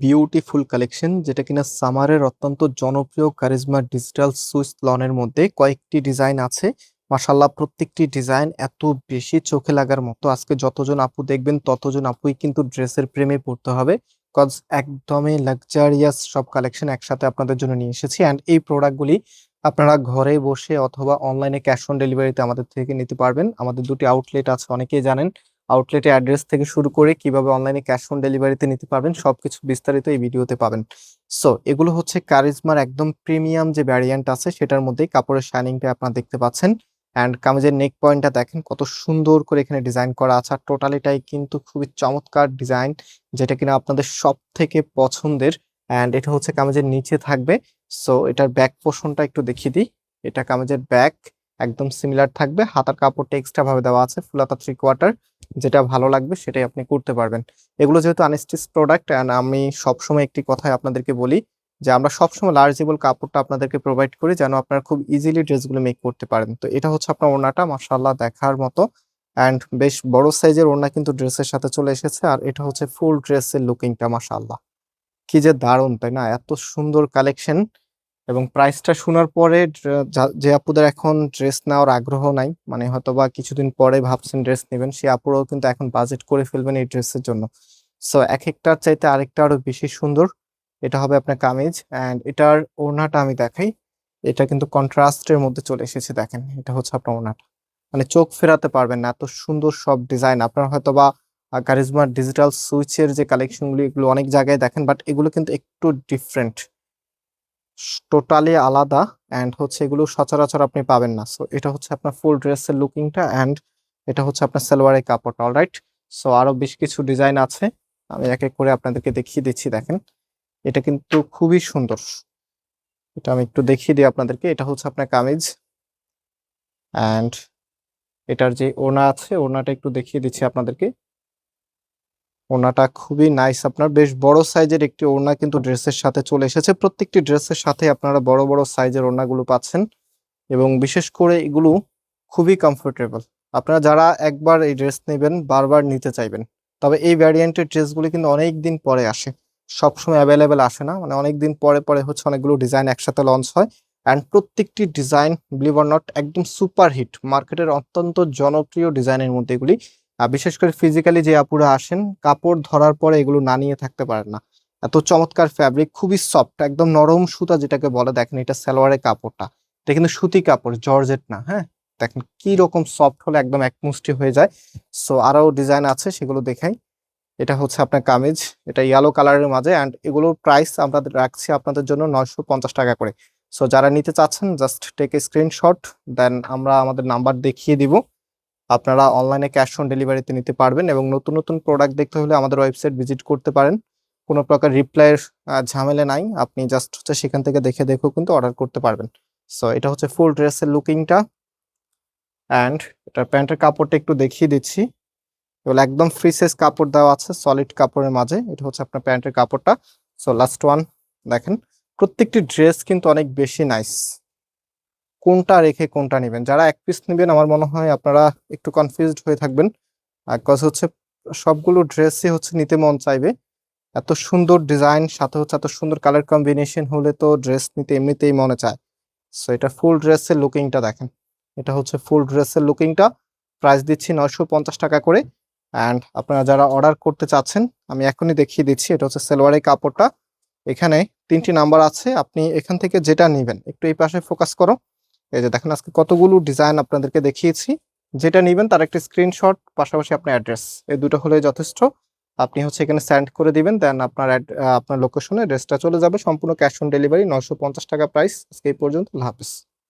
Beautiful collection, যেটা কিনা সামারের অত্যন্ত জনপ্রিয় কারিজমা ডিজিটাল সুইস লনের মধ্যে কয়েকটি ডিজাইন আছে। মাশাল্লাহ, প্রত্যেকটি ডিজাইন এত বেশি চোখে লাগার মতো। আজকে যতজন আপু দেখবেন ততজন আপুই কিন্তু ড্রেসের প্রেমে পড়তে হবে, কজ একদমই লাক্সারিয়াস সব কালেকশন একসাথে আপনাদের জন্য নিয়ে এসেছি। অ্যান্ড এই প্রোডাক্টগুলি আপনারা ঘরে বসে অথবা অনলাইনে ক্যাশ অন ডেলিভারিতে আমাদের থেকে নিতে পারবেন। আমাদের দুটি আউটলেট আছে, অনেকেই জানেন। আউটলেটের অ্যাড্রেস থেকে শুরু করে কিভাবে অনলাইনে ক্যাশ অন ডেলিভারিতে নিতে পারবেন সবকিছু বিস্তারিত এই ভিডিওতে পাবেন। সো এগুলো হচ্ছে কারিজমার একদম প্রিমিয়াম যে ভ্যারিয়েন্ট আছে সেটার মধ্যেই কাপড়ের শাইনিংটা আপনারা দেখতে পাচ্ছেন। অ্যান্ড কামিজের নেক পয়েন্টটা দেখেন কত সুন্দর করে এখানে ডিজাইন করা আছে। আর টোটালিটাই কিন্তু খুবই চমৎকার ডিজাইন, যেটা কিনা আপনাদের সব থেকে পছন্দের। অ্যান্ড এটা হচ্ছে কামিজের নিচে থাকবে। সো এটার ব্যাক পোর্শনটা একটু দেখিয়ে দিই। এটা কামিজের ব্যাক একদম সিমিলার থাকবে। হাতার কাপড়টা এক্সট্রা ভাবে দেওয়া আছে, ফুল হাতা 3/4। যেটা ভালো লাগবে সেটাই আপনি করতে পারবেন। এগুলো যেহেতু আনস্টিচ প্রোডাক্ট, অ্যান্ড আমি সবসময় একটি কথাই আপনাদেরকে বলি যে আমরা সবসময় লার্জেবল কাপড়টা আপনাদেরকে প্রোভাইড করি যেন আপনারা খুব ইজিলি ড্রেসগুলো মেক করতে পারেন। তো এটা হচ্ছে আপনার ওড়নাটা, মাশাআল্লাহ দেখার মতো। অ্যান্ড বেশ বড় সাইজের ওড়না কিন্তু ড্রেসের সাথে চলে এসেছে। আর এটা হচ্ছে ফুল ড্রেসের লুকিংটা, মাশাআল্লাহ কি যে দারুণ, তাই না? এত সুন্দর কালেকশন। এবং প্রাইসটা শোনার পরে যে আপুদের এখন ড্রেস নেওয়ার আগ্রহ নাই, মানে হয়তো বা কিছুদিন পরে ভাবছেন ড্রেস নেবেন, সেই আপুরাও কিন্তু এখন বাজেট করে ফেলবেন এই ড্রেসের জন্য। সো এক একটার চাইতে আরেকটা আরো বেশি সুন্দর। এটা হবে আপনার কামিজ, অ্যান্ড এটার ওড়নাটা আমি দেখাই। এটা কিন্তু কন্ট্রাস্টের মধ্যে চলে এসেছে, দেখেন এটা হচ্ছে আপনার ওড়নাটা। মানে চোখ ফেরাতে পারবেন না, এত সুন্দর সব ডিজাইন। আপনার হয়তো বা কারিজমার ডিজিটাল সুইচের যে কালেকশনগুলো এগুলো অনেক জায়গায় দেখেন, বাট এগুলো কিন্তু একটু ডিফারেন্ট, টোটালি আলাদা। অ্যান্ড হচ্ছে এগুলো সচরাচর আপনি পাবেন না। সো এটা হচ্ছে আপনার ফুল ড্রেসের লুকিংটা, অ্যান্ড এটা হচ্ছে আপনার সালোয়ারের কাপড়টা। অলরাইট, সো আরো বেশ কিছু ডিজাইন আছে, আমি এক এক করে আপনাদেরকে দেখিয়ে দিচ্ছি। দেখেন এটা কিন্তু খুবই সুন্দর। এটা আমি একটু দেখিয়ে দিই আপনাদেরকে। এটা হচ্ছে আপনার কামিজ, অ্যান্ড এটার যে ওড়না আছে ওড়নাটা একটু দেখিয়ে দিচ্ছি আপনাদেরকে। ওড়নাটা খুবই নাইস, আপনার বেশ বড় সাইজের একটি ওড়না কিন্তু ড্রেসের সাথে চলে এসেছে। প্রত্যেকটি ড্রেসের সাথে আপনারা বড় বড় সাইজের ওড়নাগুলো পাচ্ছেন, এবং বিশেষ করে এগুলো খুবই কমফোর্টেবল। আপনারা যারা একবার এই ড্রেস নেবেন বারবার নিতে চাইবেন। তবে এই ভ্যারিয়েন্টের ড্রেসগুলি কিন্তু অনেক দিন পরে আসে, সবসময় অ্যাভেলেবেল আসে না। মানে অনেক দিন পরে পরে হচ্ছে অনেকগুলো ডিজাইন একসাথে লঞ্চ হয়। অ্যান্ড প্রত্যেকটি ডিজাইন বিলিভ অর নট একদম সুপার হিট, মার্কেটের অত্যন্ত জনপ্রিয় ডিজাইনের মধ্যে এগুলি। বিশেষ করে ফিজিক্যালি যে আপুরা আসেন, কাপড় ধরার পরে এগুলো না নিয়ে থাকতে পারেন না। এত চমৎকার ফ্যাব্রিক, খুবই সফট, একদম নরম সুতা যেটাকে বলে। দেখেন এটা সালোয়ারের কাপড়টা, এটা কিন্তু সুতি কাপড়, জর্জেট না। হ্যাঁ, দেখেন কি রকম সফট হলে একদম একমুষ্টি হয়ে যায়। সো আরো ডিজাইন আছে, সেগুলো দেখাই। এটা হচ্ছে আপনার কামিজ, এটা ইয়েলো কালারের মাঝে। অ্যান্ড এগুলোর প্রাইস আমরা রাখছি আপনাদের জন্য 950 টাকা করে। সো যারা নিতে চাচ্ছেন জাস্ট টেক এ স্ক্রিনশট, দেন আমরা আমাদের নাম্বার দেখিয়ে দিব। আপনারা অনলাইনে ক্যাশ অন ডেলিভারিতে নিতে পারবেন, এবং নতুন নতুন প্রোডাক্ট দেখতে হলে আমাদের ওয়েবসাইট ভিজিট করতে পারেন। কোনো প্রকার রিপ্লাইয়ের ঝামেলা নাই, আপনি জাস্ট হচ্ছে সেখান থেকে দেখে দেখেও কিন্তু অর্ডার করতে পারবেন। সো এটা হচ্ছে ফুল ড্রেসের লুকিংটা, অ্যান্ড এটা প্যান্টের কাপড়টা একটু দেখিয়ে দিচ্ছি। এগুলো একদম ফ্রি সাইজ কাপড় দেওয়া আছে সলিড কাপড়ের মাঝে। এটা হচ্ছে আপনার প্যান্টের কাপড়টা। সো লাস্ট ওয়ান, দেখেন প্রত্যেকটি ড্রেস কিন্তু অনেক বেশি নাইস। কোনটা রেখে কোনটা নেবেন, যারা এক পিস নেবেন আমার মনে হয় আপনারা একটু কনফিউজড হয়ে থাকবেন, কজ হচ্ছে সবগুলো ড্রেসই হচ্ছে নিতে মন চাইবে। এত সুন্দর ডিজাইন সাথে হচ্ছে এত সুন্দর কালার কম্বিনেশন হলে তো ড্রেস নিতে এমনিতেই মনে চায়। সো এটা ফুল ড্রেসের লুকিংটা দেখেন। এটা হচ্ছে ফুল ড্রেসের লুকিংটা, প্রাইস দিচ্ছি 950 টাকা করে। অ্যান্ড আপনারা যারা অর্ডার করতে চাচ্ছেন আমি এখনই দেখিয়ে দিচ্ছি। এটা হচ্ছে সালোয়ারের কাপড়টা, এখানে 3টি নাম্বার আছে, আপনি এখান থেকে যেটা নেবেন। একটু এই পাশে ফোকাস করো। এই যে দেখেন আজকে কতগুলো ডিজাইন আপনাদেরকে দেখিয়েছি, যেটা নেবেন তার একটা স্ক্রিনশট পাশাপাশি আপনার অ্যাড্রেস, এই দুটো হলে যথেষ্ট। আপনি হচ্ছে এখানে সেন্ড করে দিবেন, দেন আপনার আপনার লোকেশনে ড্রেসটা চলে যাবে। সম্পূর্ণ ক্যাশ অন ডেলিভারি, 950 টাকা প্রাইস। আজকে এই পর্যন্ত, আল্লাহ হাফেজ।